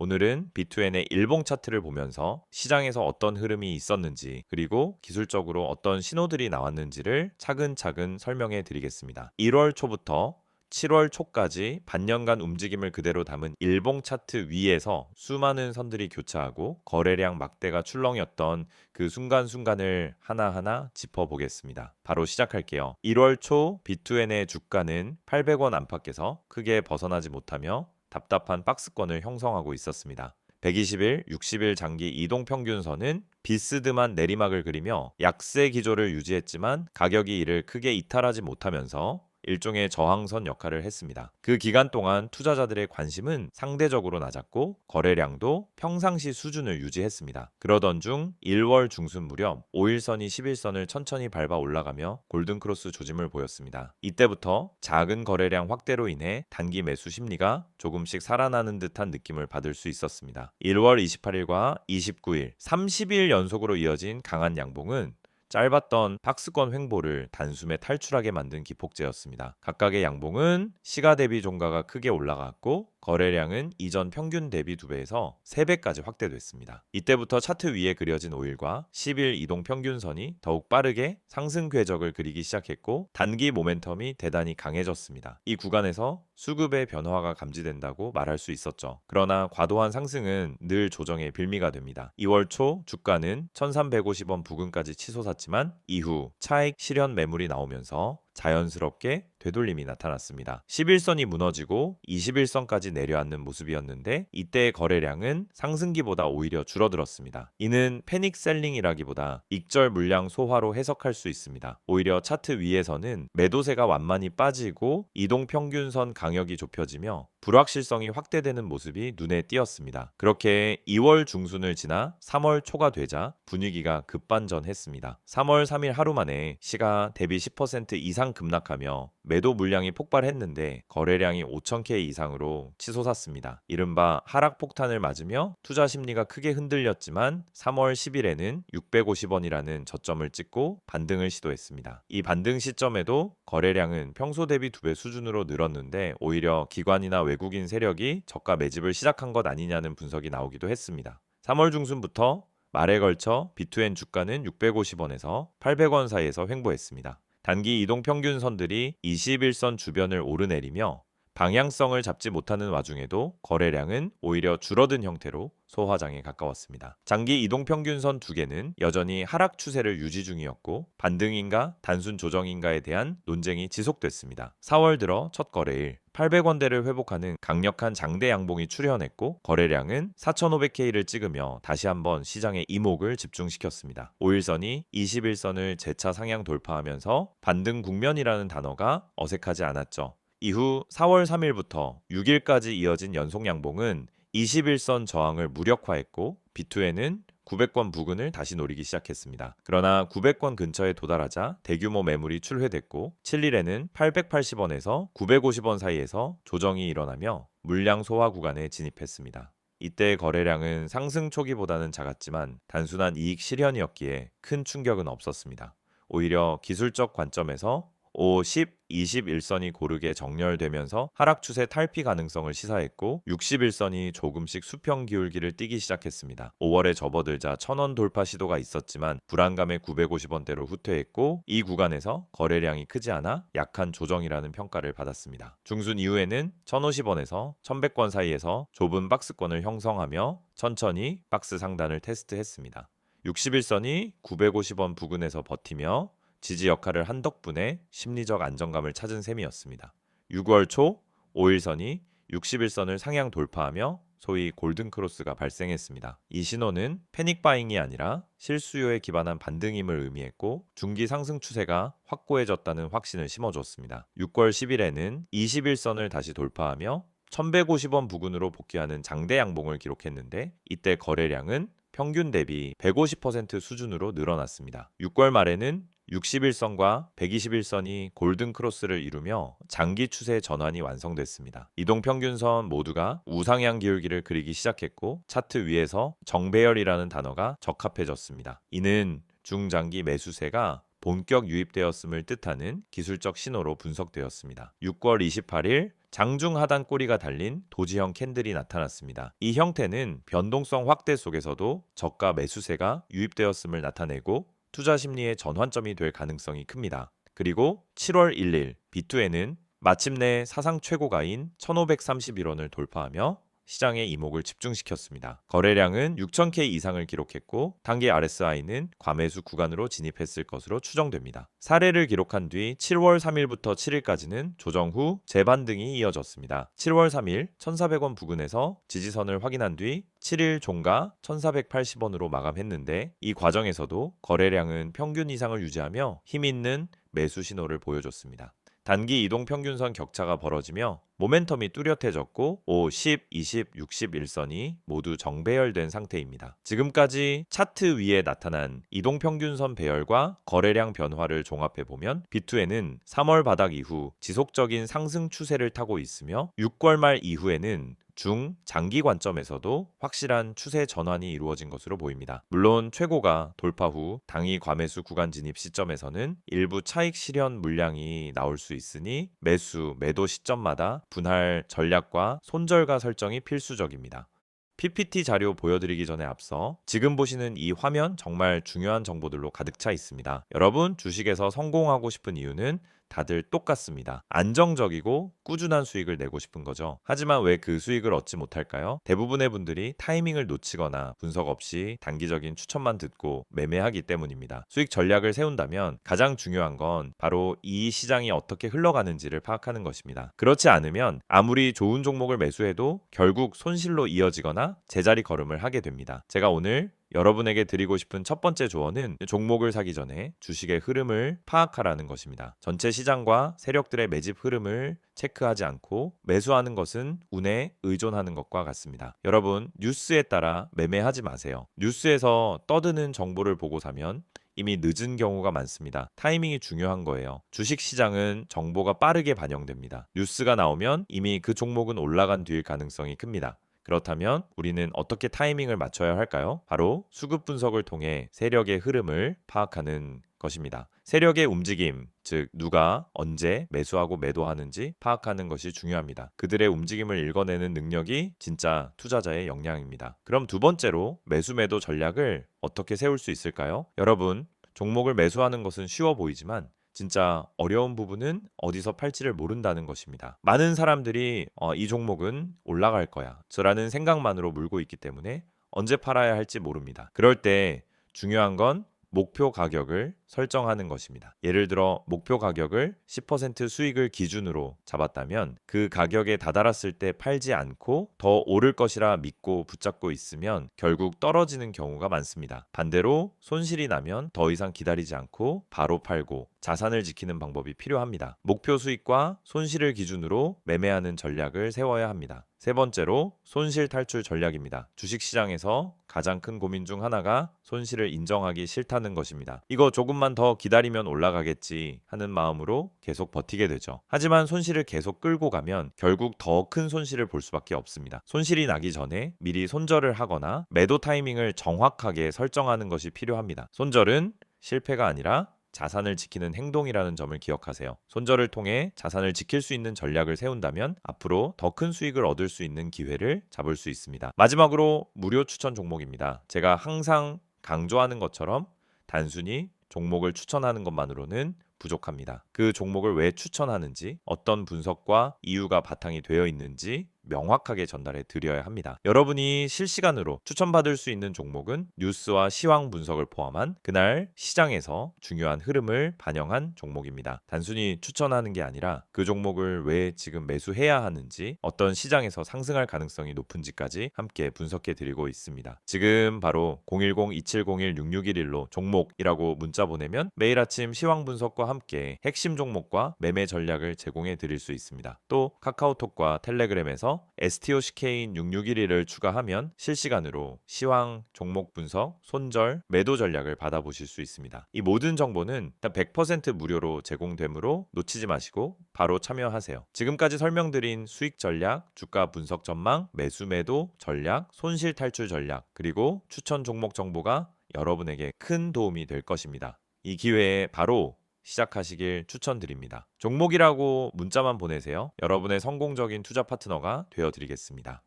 오늘은 B2N의 일봉 차트를 보면서 시장에서 어떤 흐름이 있었는지 그리고 기술적으로 어떤 신호들이 나왔는지를 차근차근 설명해 드리겠습니다. 1월 초부터 7월 초까지 반년간 움직임을 그대로 담은 일봉 차트 위에서 수많은 선들이 교차하고 거래량 막대가 출렁였던 그 순간순간을 하나하나 짚어보겠습니다. 바로 시작할게요. 1월 초 B2N의 주가는 800원 안팎에서 크게 벗어나지 못하며 답답한 박스권을 형성하고 있었습니다. 120일, 60일 장기 이동평균선은 비스듬한 내리막을 그리며 약세 기조를 유지했지만 가격이 이를 크게 이탈하지 못하면서 일종의 저항선 역할을 했습니다. 그 기간 동안 투자자들의 관심은 상대적으로 낮았고 거래량도 평상시 수준을 유지했습니다. 그러던 중 1월 중순 무렵 5일선이 11선을 천천히 밟아 올라가며 골든크로스 조짐을 보였습니다. 이때부터 작은 거래량 확대로 인해 단기 매수 심리가 조금씩 살아나는 듯한 느낌을 받을 수 있었습니다. 1월 28일과 29일, 30일 연속으로 이어진 강한 양봉은 짧았던 박스권 횡보를 단숨에 탈출하게 만든 기폭제였습니다. 각각의 양봉은 시가 대비 종가가 크게 올라갔고 거래량은 이전 평균 대비 2배에서 3배까지 확대됐습니다. 이때부터 차트 위에 그려진 5일과 10일 이동 평균선이 더욱 빠르게 상승 궤적을 그리기 시작했고 단기 모멘텀이 대단히 강해졌습니다. 이 구간에서 수급의 변화가 감지된다고 말할 수 있었죠. 그러나 과도한 상승은 늘 조정의 빌미가 됩니다. 2월 초 주가는 1350원 부근까지 치솟았지만 이후 차익 실현 매물이 나오면서 자연스럽게 되돌림이 나타났습니다. 11선이 무너지고 21선까지 내려앉는 모습이었는데 이때의 거래량은 상승기보다 오히려 줄어들었습니다. 이는 패닉 셀링이라기보다 익절 물량 소화로 해석할 수 있습니다. 오히려 차트 위에서는 매도세가 완만히 빠지고 이동평균선 강역이 좁혀지며 불확실성이 확대되는 모습이 눈에 띄었습니다. 그렇게 2월 중순을 지나 3월 초가 되자 분위기가 급반전했습니다. 3월 3일 하루 만에 시가 대비 10% 이상 급락하며 매도 물량이 폭발했는데 거래량이 5,000K 이상으로 치솟았습니다. 이른바 하락 폭탄을 맞으며 투자 심리가 크게 흔들렸지만 3월 10일에는 650원이라는 저점을 찍고 반등을 시도했습니다. 이 반등 시점에도 거래량은 평소 대비 2배 수준으로 늘었는데 오히려 기관이나 외국인 세력이 저가 매집을 시작한 것 아니냐는 분석이 나오기도 했습니다. 3월 중순부터 말에 걸쳐 B2N 주가는 650원에서 800원 사이에서 횡보했습니다. 단기 이동평균선들이 21선 주변을 오르내리며 방향성을 잡지 못하는 와중에도 거래량은 오히려 줄어든 형태로 소화장에 가까웠습니다. 장기 이동평균선 두 개는 여전히 하락 추세를 유지 중이었고 반등인가 단순 조정인가에 대한 논쟁이 지속됐습니다. 4월 들어 첫 거래일 800원대를 회복하는 강력한 장대 양봉이 출현했고 거래량은 4,500K를 찍으며 다시 한번 시장의 이목을 집중시켰습니다. 5일선이 21선을 재차 상향 돌파하면서 반등 국면이라는 단어가 어색하지 않았죠. 이후 4월 3일부터 6일까지 이어진 연속 양봉은 21선 저항을 무력화했고 B2N은 900권 부근을 다시 노리기 시작했습니다. 그러나 900권 근처에 도달하자 대규모 매물이 출회됐고 7일에는 880원에서 950원 사이에서 조정이 일어나며 물량 소화 구간에 진입했습니다. 이때 거래량은 상승 초기보다는 작았지만 단순한 이익 실현이었기에 큰 충격은 없었습니다. 오히려 기술적 관점에서 5, 10, 21선이 고르게 정렬되면서 하락 추세 탈피 가능성을 시사했고 61선이 조금씩 수평 기울기를 띠기 시작했습니다. 5월에 접어들자 1000원 돌파 시도가 있었지만 불안감에 950원대로 후퇴했고 이 구간에서 거래량이 크지 않아 약한 조정이라는 평가를 받았습니다. 중순 이후에는 1050원에서 1100원 사이에서 좁은 박스권을 형성하며 천천히 박스 상단을 테스트했습니다. 61선이 950원 부근에서 버티며 지지 역할을 한 덕분에 심리적 안정감을 찾은 셈이었습니다. 6월 초 5일선이 61선을 상향 돌파하며 소위 골든크로스가 발생했습니다. 이 신호는 패닉 바잉이 아니라 실수요에 기반한 반등임을 의미했고 중기 상승 추세가 확고해졌다는 확신을 심어줬습니다. 6월 10일에는 21선을 다시 돌파하며 1150원 부근으로 복귀하는 장대 양봉을 기록했는데 이때 거래량은 평균 대비 150% 수준으로 늘어났습니다. 6월 말에는 61선과 121선이 골든크로스를 이루며 장기 추세 전환이 완성됐습니다. 이동평균선 모두가 우상향 기울기를 그리기 시작했고 차트 위에서 정배열이라는 단어가 적합해졌습니다. 이는 중장기 매수세가 본격 유입되었음을 뜻하는 기술적 신호로 분석되었습니다. 6월 28일 장중 하단 꼬리가 달린 도지형 캔들이 나타났습니다. 이 형태는 변동성 확대 속에서도 저가 매수세가 유입되었음을 나타내고 투자 심리의 전환점이 될 가능성이 큽니다. 그리고 7월 1일 B2에는 마침내 사상 최고가인 1,531원을 돌파하며 시장의 이목을 집중시켰습니다. 거래량은 6,000K 이상을 기록했고 단기 RSI는 과매수 구간으로 진입했을 것으로 추정됩니다. 사례를 기록한 뒤 7월 3일부터 7일까지는 조정 후 재반등이 이어졌습니다. 7월 3일 1,400원 부근에서 지지선을 확인한 뒤 7일 종가 1,480원으로 마감했는데 이 과정에서도 거래량은 평균 이상을 유지하며 힘있는 매수 신호를 보여줬습니다. 단기 이동 평균선 격차가 벌어지며 모멘텀이 뚜렷해졌고 5, 10, 20, 60 일선이 모두 정배열된 상태입니다. 지금까지 차트 위에 나타난 이동 평균선 배열과 거래량 변화를 종합해보면 B2에는 3월 바닥 이후 지속적인 상승 추세를 타고 있으며 6월 말 이후에는 중, 장기 관점에서도 확실한 추세 전환이 이루어진 것으로 보입니다. 물론 최고가 돌파 후 당일 과매수 구간 진입 시점에서는 일부 차익 실현 물량이 나올 수 있으니 매수, 매도 시점마다 분할 전략과 손절가 설정이 필수적입니다. PPT 자료 보여드리기 전에 앞서 지금 보시는 이 화면 정말 중요한 정보들로 가득 차 있습니다. 여러분 주식에서 성공하고 싶은 이유는 다들 똑같습니다. 안정적이고 꾸준한 수익을 내고 싶은 거죠. 하지만 왜 그 수익을 얻지 못할까요? 대부분의 분들이 타이밍을 놓치거나 분석 없이 단기적인 추천만 듣고 매매하기 때문입니다. 수익 전략을 세운다면 가장 중요한 건 바로 이 시장이 어떻게 흘러가는지를 파악하는 것입니다. 그렇지 않으면 아무리 좋은 종목을 매수해도 결국 손실로 이어지거나 제자리 걸음을 하게 됩니다. 제가 오늘 여러분에게 드리고 싶은 첫 번째 조언은 종목을 사기 전에 주식의 흐름을 파악하라는 것입니다. 전체 시장과 세력들의 매집 흐름을 체크하지 않고 매수하는 것은 운에 의존하는 것과 같습니다. 여러분, 뉴스에 따라 매매하지 마세요. 뉴스에서 떠드는 정보를 보고 사면 이미 늦은 경우가 많습니다. 타이밍이 중요한 거예요. 주식 시장은 정보가 빠르게 반영됩니다. 뉴스가 나오면 이미 그 종목은 올라간 뒤일 가능성이 큽니다. 그렇다면 우리는 어떻게 타이밍을 맞춰야 할까요? 바로 수급 분석을 통해 세력의 흐름을 파악하는 것입니다. 세력의 움직임, 즉 누가 언제 매수하고 매도하는지 파악하는 것이 중요합니다. 그들의 움직임을 읽어내는 능력이 진짜 투자자의 역량입니다. 그럼 두 번째로 매수 매도 전략을 어떻게 세울 수 있을까요? 여러분, 종목을 매수하는 것은 쉬워 보이지만 진짜 어려운 부분은 어디서 팔지를 모른다는 것입니다. 많은 사람들이 이 종목은 올라갈 거야 라는 생각만으로 물고 있기 때문에 언제 팔아야 할지 모릅니다. 그럴 때 중요한 건 목표 가격을 설정하는 것입니다. 예를 들어 목표 가격을 10% 수익을 기준으로 잡았다면 그 가격에 다다랐을 때 팔지 않고 더 오를 것이라 믿고 붙잡고 있으면 결국 떨어지는 경우가 많습니다. 반대로 손실이 나면 더 이상 기다리지 않고 바로 팔고 자산을 지키는 방법이 필요합니다. 목표 수익과 손실을 기준으로 매매하는 전략을 세워야 합니다. 세 번째로 손실 탈출 전략입니다. 주식시장에서 가장 큰 고민 중 하나가 손실을 인정하기 싫다는 것입니다. 이거 조금만 더 기다리면 올라가겠지 하는 마음으로 계속 버티게 되죠. 하지만 손실을 계속 끌고 가면 결국 더 큰 손실을 볼 수밖에 없습니다. 손실이 나기 전에 미리 손절을 하거나 매도 타이밍을 정확하게 설정하는 것이 필요합니다. 손절은 실패가 아니라 자산을 지키는 행동이라는 점을 기억하세요. 손절을 통해 자산을 지킬 수 있는 전략을 세운다면 앞으로 더 큰 수익을 얻을 수 있는 기회를 잡을 수 있습니다. 마지막으로 무료 추천 종목입니다. 제가 항상 강조하는 것처럼 단순히 종목을 추천하는 것만으로는 부족합니다. 그 종목을 왜 추천하는지, 어떤 분석과 이유가 바탕이 되어 있는지 명확하게 전달해 드려야 합니다. 여러분이 실시간으로 추천받을 수 있는 종목은 뉴스와 시황 분석을 포함한 그날 시장에서 중요한 흐름을 반영한 종목입니다. 단순히 추천하는 게 아니라 그 종목을 왜 지금 매수해야 하는지, 어떤 시장에서 상승할 가능성이 높은지까지 함께 분석해 드리고 있습니다. 지금 바로 010-2701-6611로 종목이라고 문자 보내면 매일 아침 시황 분석과 함께 핵심 종목과 매매 전략을 제공해 드릴 수 있습니다. 또 카카오톡과 텔레그램에서 STOCK인 6611을 추가하면 실시간으로 시황, 종목 분석, 손절, 매도 전략을 받아보실 수 있습니다. 이 모든 정보는 일단 100% 무료로 제공되므로 놓치지 마시고 바로 참여하세요. 지금까지 설명드린 수익 전략, 주가 분석 전망, 매수 매도 전략, 손실 탈출 전략, 그리고 추천 종목 정보가 여러분에게 큰 도움이 될 것입니다. 이 기회에 바로 시작하시길 추천드립니다. 종목이라고 문자만 보내세요. 여러분의 성공적인 투자 파트너가 되어드리겠습니다.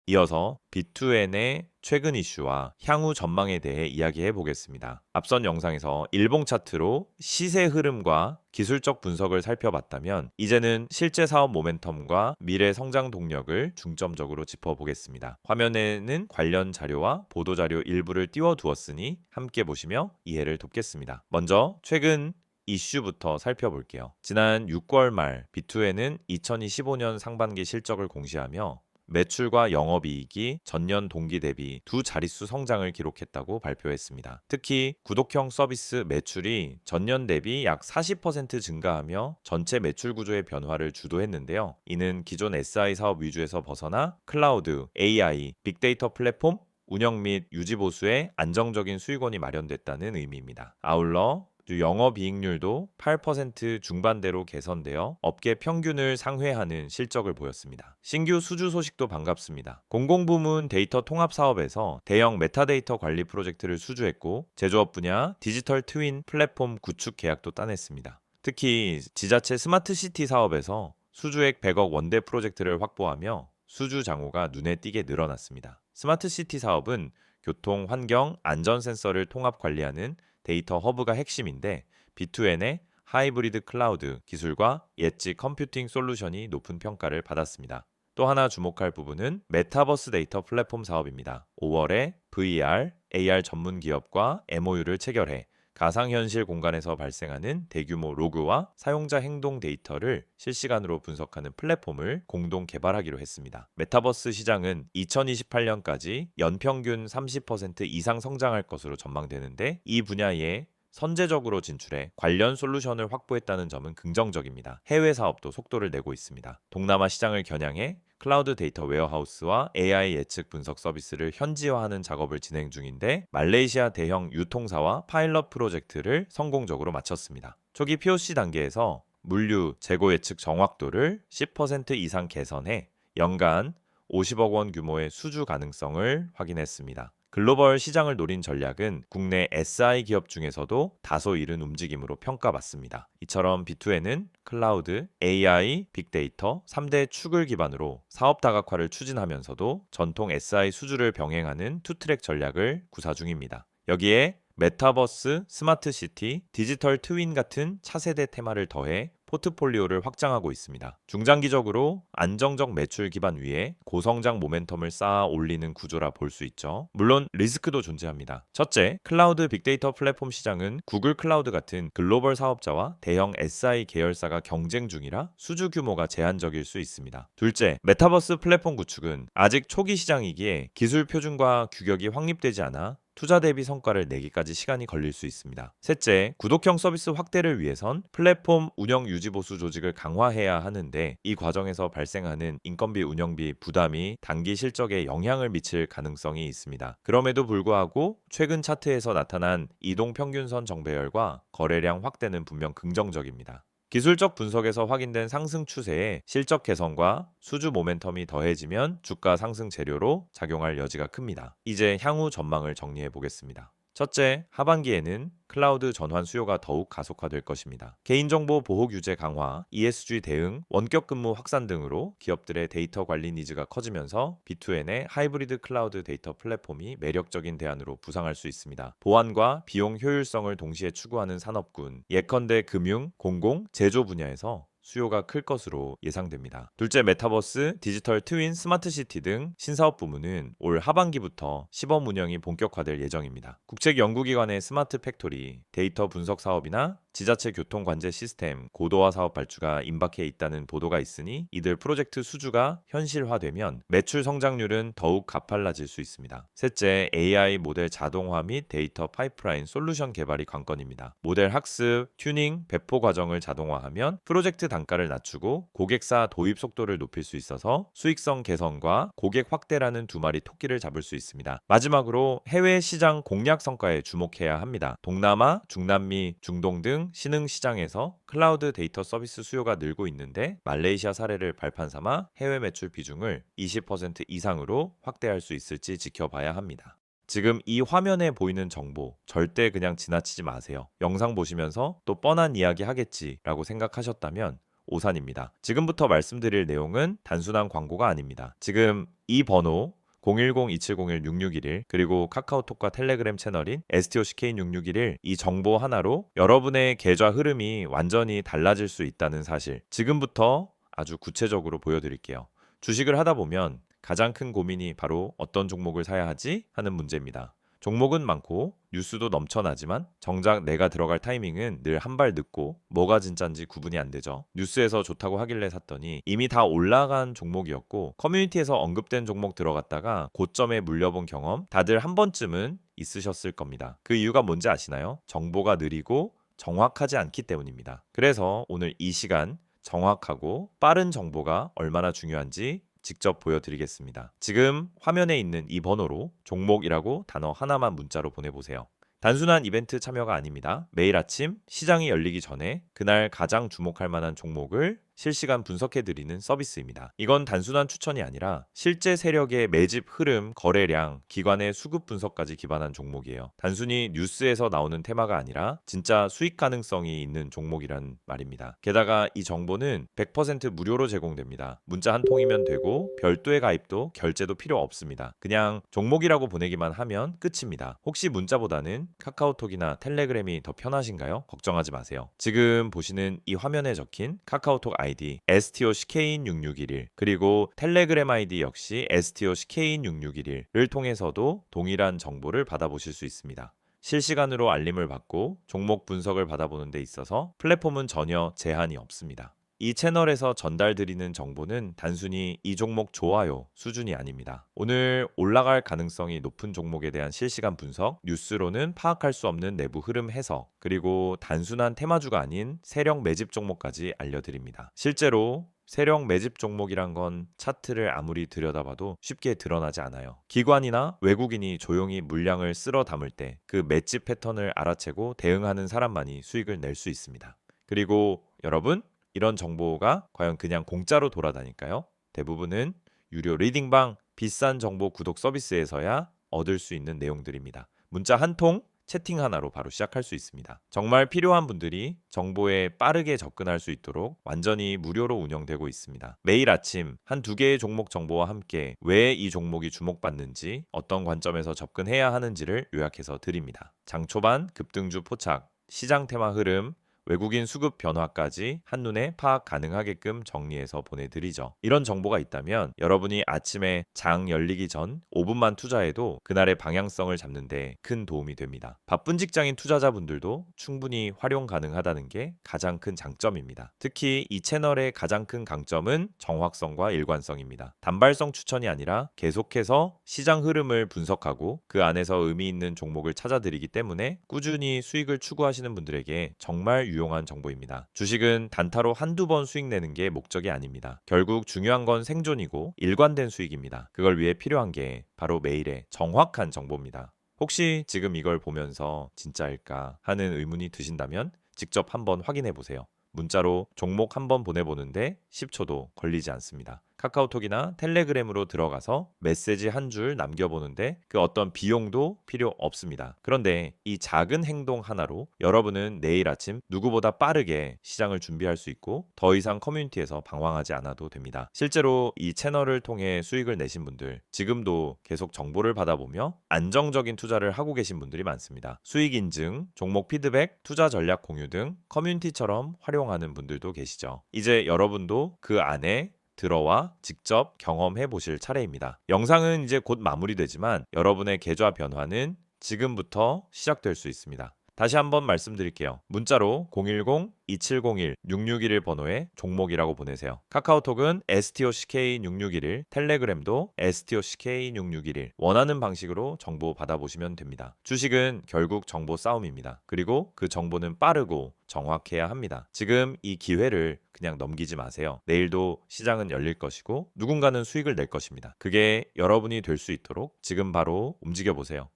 이어서 비투엔의 최근 이슈와 향후 전망에 대해 이야기해 보겠습니다. 앞선 영상에서 일봉 차트로 시세 흐름과 기술적 분석을 살펴봤다면 이제는 실제 사업 모멘텀과 미래 성장 동력을 중점적으로 짚어보겠습니다. 화면에는 관련 자료와 보도 자료 일부를 띄워두었으니 함께 보시며 이해를 돕겠습니다. 먼저 최근 이슈부터 살펴볼게요. 지난 6개월 말 비투엔은 2025년 상반기 실적을 공시하며 매출과 영업이익이 전년 동기 대비 두 자릿수 성장을 기록했다고 발표했습니다. 특히 구독형 서비스 매출이 전년 대비 약 40% 증가하며 전체 매출 구조의 변화를 주도했는데요. 이는 기존 SI 사업 위주에서 벗어나 클라우드, AI, 빅데이터 플랫폼, 운영 및 유지 보수에 안정적인 수익원이 마련됐다는 의미입니다. 아울러 영업이익률도 8% 중반대로 개선되어 업계 평균을 상회하는 실적을 보였습니다. 신규 수주 소식도 반갑습니다. 공공부문 데이터 통합 사업에서 대형 메타데이터 관리 프로젝트를 수주했고 제조업 분야 디지털 트윈 플랫폼 구축 계약도 따냈습니다. 특히 지자체 스마트시티 사업에서 수주액 100억 원대 프로젝트를 확보하며 수주 장호가 눈에 띄게 늘어났습니다. 스마트시티 사업은 교통, 환경, 안전 센서를 통합 관리하는 데이터 허브가 핵심인데 비투엔의 하이브리드 클라우드 기술과 엣지 컴퓨팅 솔루션이 높은 평가를 받았습니다. 또 하나 주목할 부분은 메타버스 데이터 플랫폼 사업입니다. 5월에 VR, AR 전문 기업과 MOU를 체결해 가상현실 공간에서 발생하는 대규모 로그와 사용자 행동 데이터를 실시간으로 분석하는 플랫폼을 공동 개발하기로 했습니다. 메타버스 시장은 2028년까지 연평균 30% 이상 성장할 것으로 전망되는데 이 분야에 선제적으로 진출해 관련 솔루션을 확보했다는 점은 긍정적입니다. 해외 사업도 속도를 내고 있습니다. 동남아 시장을 겨냥해 클라우드 데이터 웨어하우스와 AI 예측 분석 서비스를 현지화하는 작업을 진행 중인데 말레이시아 대형 유통사와 파일럿 프로젝트를 성공적으로 마쳤습니다. 초기 POC 단계에서 물류 재고 예측 정확도를 10% 이상 개선해 연간 50억 원 규모의 수주 가능성을 확인했습니다. 글로벌 시장을 노린 전략은 국내 SI 기업 중에서도 다소 이른 움직임으로 평가받습니다. 이처럼 비투엔은 클라우드, AI, 빅데이터 3대 축을 기반으로 사업 다각화를 추진하면서도 전통 SI 수주를 병행하는 투트랙 전략을 구사 중입니다. 여기에 메타버스, 스마트시티, 디지털 트윈 같은 차세대 테마를 더해 포트폴리오를 확장하고 있습니다. 중장기적으로 안정적 매출 기반 위에 고성장 모멘텀을 쌓아 올리는 구조라 볼 수 있죠. 물론 리스크도 존재합니다. 첫째, 클라우드 빅데이터 플랫폼 시장은 구글 클라우드 같은 글로벌 사업자와 대형 SI 계열사가 경쟁 중이라 수주 규모가 제한적일 수 있습니다. 둘째, 메타버스 플랫폼 구축은 아직 초기 시장이기에 기술 표준과 규격이 확립되지 않아 투자 대비 성과를 내기까지 시간이 걸릴 수 있습니다. 셋째, 구독형 서비스 확대를 위해선 플랫폼 운영 유지 보수 조직을 강화해야 하는데 이 과정에서 발생하는 인건비 운영비 부담이 단기 실적에 영향을 미칠 가능성이 있습니다. 그럼에도 불구하고 최근 차트에서 나타난 이동 평균선 정배열과 거래량 확대는 분명 긍정적입니다. 기술적 분석에서 확인된 상승 추세에 실적 개선과 수주 모멘텀이 더해지면 주가 상승 재료로 작용할 여지가 큽니다. 이제 향후 전망을 정리해 보겠습니다. 첫째, 하반기에는 클라우드 전환 수요가 더욱 가속화될 것입니다. 개인정보 보호 규제 강화, ESG 대응, 원격 근무 확산 등으로 기업들의 데이터 관리 니즈가 커지면서 비투엔의 하이브리드 클라우드 데이터 플랫폼이 매력적인 대안으로 부상할 수 있습니다. 보안과 비용 효율성을 동시에 추구하는 산업군, 예컨대 금융, 공공, 제조 분야에서 수요가 클 것으로 예상됩니다. 둘째, 메타버스, 디지털 트윈, 스마트시티 등 신사업 부문은 올 하반기부터 시범 운영이 본격화될 예정입니다. 국책 연구기관의 스마트 팩토리, 데이터 분석 사업이나 지자체 교통 관제 시스템, 고도화 사업 발주가 임박해 있다는 보도가 있으니 이들 프로젝트 수주가 현실화되면 매출 성장률은 더욱 가팔라질 수 있습니다. 셋째, AI 모델 자동화 및 데이터 파이프라인 솔루션 개발이 관건입니다. 모델 학습, 튜닝, 배포 과정을 자동화하면 프로젝트 단가를 낮추고 고객사 도입 속도를 높일 수 있어서 수익성 개선과 고객 확대라는 두 마리 토끼를 잡을 수 있습니다. 마지막으로 해외 시장 공략 성과에 주목해야 합니다. 동남아, 중남미, 중동 등 신흥 시장에서 클라우드 데이터 서비스 수요가 늘고 있는데 말레이시아 사례를 발판 삼아 해외 매출 비중을 20% 이상으로 확대할 수 있을지 지켜봐야 합니다. 지금 이 화면에 보이는 정보 절대 그냥 지나치지 마세요. 영상 보시면서 또 뻔한 이야기 하겠지라고 생각하셨다면 오산입니다. 지금부터 말씀드릴 내용은 단순한 광고가 아닙니다. 지금 이 번호 010-2701-6611 그리고 카카오톡과 텔레그램 채널인 STOCK6611 이 정보 하나로 여러분의 계좌 흐름이 완전히 달라질 수 있다는 사실 지금부터 아주 구체적으로 보여드릴게요. 주식을 하다 보면 가장 큰 고민이 바로 어떤 종목을 사야 하지 하는 문제입니다. 종목은 많고 뉴스도 넘쳐나지만 정작 내가 들어갈 타이밍은 늘 한 발 늦고 뭐가 진짠지 구분이 안 되죠. 뉴스에서 좋다고 하길래 샀더니 이미 다 올라간 종목이었고 커뮤니티에서 언급된 종목 들어갔다가 고점에 물려본 경험 다들 한 번쯤은 있으셨을 겁니다. 그 이유가 뭔지 아시나요? 정보가 느리고 정확하지 않기 때문입니다. 그래서 오늘 이 시간 정확하고 빠른 정보가 얼마나 중요한지 직접 보여드리겠습니다. 지금 화면에 있는 이 번호로 종목이라고 단어 하나만 문자로 보내보세요. 단순한 이벤트 참여가 아닙니다. 매일 아침 시장이 열리기 전에 그날 가장 주목할 만한 종목을 실시간 분석해드리는 서비스입니다. 이건 단순한 추천이 아니라 실제 세력의 매집 흐름, 거래량, 기관의 수급 분석까지 기반한 종목이에요. 단순히 뉴스에서 나오는 테마가 아니라 진짜 수익 가능성이 있는 종목이란 말입니다. 게다가 이 정보는 100% 무료로 제공됩니다. 문자 한 통이면 되고 별도의 가입도 결제도 필요 없습니다. 그냥 종목이라고 보내기만 하면 끝입니다. 혹시 문자보다는 카카오톡이나 텔레그램이 더 편하신가요? 걱정하지 마세요. 지금 보시는 이 화면에 적힌 카카오톡 아이디 STOCK인6611 그리고 텔레그램 아이디 역시 STOCK인6611을 통해서도 동일한 정보를 받아보실 수 있습니다. 실시간으로 알림을 받고 종목 분석을 받아보는 데 있어서 플랫폼은 전혀 제한이 없습니다. 이 채널에서 전달드리는 정보는 단순히 이 종목 좋아요 수준이 아닙니다. 오늘 올라갈 가능성이 높은 종목에 대한 실시간 분석, 뉴스로는 파악할 수 없는 내부 흐름 해석, 그리고 단순한 테마주가 아닌 세력 매집 종목까지 알려드립니다. 실제로 세력 매집 종목이란 건 차트를 아무리 들여다봐도 쉽게 드러나지 않아요. 기관이나 외국인이 조용히 물량을 쓸어 담을 때 그 매집 패턴을 알아채고 대응하는 사람만이 수익을 낼 수 있습니다. 그리고 여러분, 이런 정보가 과연 그냥 공짜로 돌아다닐까요? 대부분은 유료 리딩방, 비싼 정보 구독 서비스에서야 얻을 수 있는 내용들입니다. 문자 한 통, 채팅 하나로 바로 시작할 수 있습니다. 정말 필요한 분들이 정보에 빠르게 접근할 수 있도록 완전히 무료로 운영되고 있습니다. 매일 아침 한두 개의 종목 정보와 함께 왜 이 종목이 주목받는지, 어떤 관점에서 접근해야 하는지를 요약해서 드립니다. 장 초반 급등주 포착, 시장 테마 흐름, 외국인 수급 변화까지 한눈에 파악 가능하게끔 정리해서 보내드리죠. 이런 정보가 있다면 여러분이 아침에 장 열리기 전 5분만 투자해도 그날의 방향성을 잡는 데 큰 도움이 됩니다. 바쁜 직장인 투자자분들도 충분히 활용 가능하다는 게 가장 큰 장점입니다. 특히 이 채널의 가장 큰 강점은 정확성과 일관성입니다. 단발성 추천이 아니라 계속해서 시장 흐름을 분석하고 그 안에서 의미 있는 종목을 찾아드리기 때문에 꾸준히 수익을 추구하시는 분들에게 정말 유용한 정보입니다. 주식은 단타로 한두 번 수익 내는 게 목적이 아닙니다. 결국 중요한 건 생존이고 일관된 수익입니다. 그걸 위해 필요한 게 바로 매일의 정확한 정보입니다. 혹시 지금 이걸 보면서 진짜일까 하는 의문이 드신다면 직접 한번 확인해 보세요. 문자로 종목 한번 보내보는데 10초도 걸리지 않습니다. 카카오톡이나 텔레그램으로 들어가서 메시지 한 줄 남겨보는데 그 어떤 비용도 필요 없습니다. 그런데 이 작은 행동 하나로 여러분은 내일 아침 누구보다 빠르게 시장을 준비할 수 있고 더 이상 커뮤니티에서 방황하지 않아도 됩니다. 실제로 이 채널을 통해 수익을 내신 분들, 지금도 계속 정보를 받아보며 안정적인 투자를 하고 계신 분들이 많습니다. 수익 인증, 종목 피드백, 투자 전략 공유 등 커뮤니티처럼 활용하는 분들도 계시죠. 이제 여러분도 그 안에 들어와 직접 경험해 보실 차례입니다. 영상은 이제 곧 마무리되지만 여러분의 계좌 변화는 지금부터 시작될 수 있습니다. 다시 한번 말씀드릴게요. 문자로 010-2701-6611 번호에 종목이라고 보내세요. 카카오톡은 STOCK6611, 텔레그램도 STOCK6611 원하는 방식으로 정보 받아보시면 됩니다. 주식은 결국 정보 싸움입니다. 그리고 그 정보는 빠르고 정확해야 합니다. 지금 이 기회를 그냥 넘기지 마세요. 내일도 시장은 열릴 것이고 누군가는 수익을 낼 것입니다. 그게 여러분이 될 수 있도록 지금 바로 움직여 보세요.